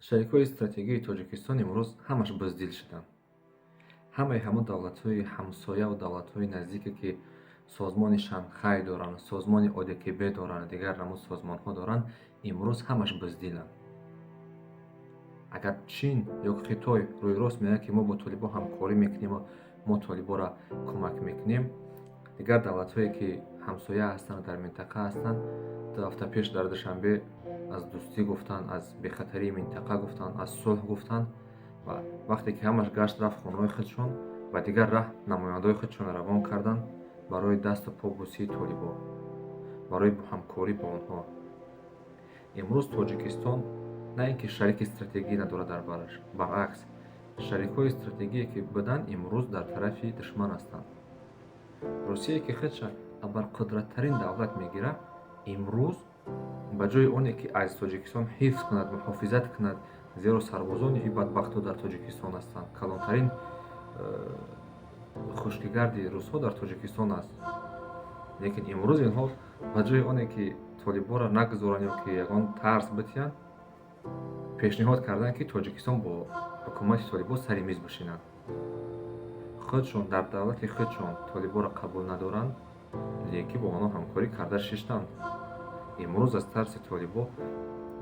шарикҳои стратегии Тоҷикистон имрӯз ҳамаш буздил шуданд. Ҳамаи ҳамон давлатҳои ҳамсояву давлатҳои наздике, ки созмони Шанхай доранд, созмони ОДКБ доранд, дигар намуд созмонҳо доранд, имрӯз ҳамаш буздиланд. Агар Чин ё Хитой рӯйрост меяд, ки мо бо Толибо ҳамкорӣ мекунему, мо Толиборо кӯмак мекунем, дигар давлатҳое, ки ҳамсоя ҳастанд, дар минтақа ҳастанд, 2 ҳафта пеш дар Душанбе аз дӯстӣ гуфтанд, аз бехатарии минтақа гуфтанд, аз сулҳ гуфтанд ва вақте ки ҳамаш гашт рафт хонаҳои худшон ва дигар раҳ намояндаҳои худшон равон карданд барои дасту по бусии Толибо, барои ҳамкорӣ бо онҳо. имрӯз Тоҷикистон на ин ки шарики стратегӣ надорад, дар бараш баръакс, шарикҳои стратегие ки буданд имрӯз дар тарафи душман ҳастанд. Русие ки худша абарқудраттарин давлат мегирад, имрӯз ба ҷои оне ки аз Тоҷикистон ҳифз кунад, муҳофизат кунад, зеро сарбозони ин бадбахтҳо дар Тоҷикистон ҳастанд. Калонтарин хушкигарди русҳо дар Тоҷикистон аст. Лекин имрӯз инҳо ба ҷои оне ки Толиборо нагузоранд ё ки ягон тарс битиҳанд, пешниҳод карданд, ки Тоҷикистон бо ҳукумати Толибо сари миз бишинанд. худшон дар давлати худшон Толиборо қабул надоранд, лекин бо онҳо ҳамкорӣ карда шиштанд. имрӯз аз тарси Толибо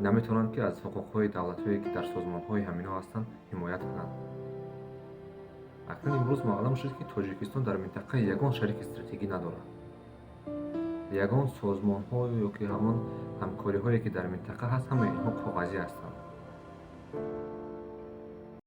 наметавонанд, ки аз ҳуқуқҳои давлатҳое, ки дар созмонҳои ҳамино ҳастанд, ҳимоят кунанд. акнун имрӯз маълум шуд, ки Тоҷикистон дар минтақа ягон шарики стратегӣ надорад. ягон созмонҳо ё ки ҳамон ҳамкориҳое, ки дар минтақа ҳаст, ҳамаи инҳо коғазӣ ҳастанд.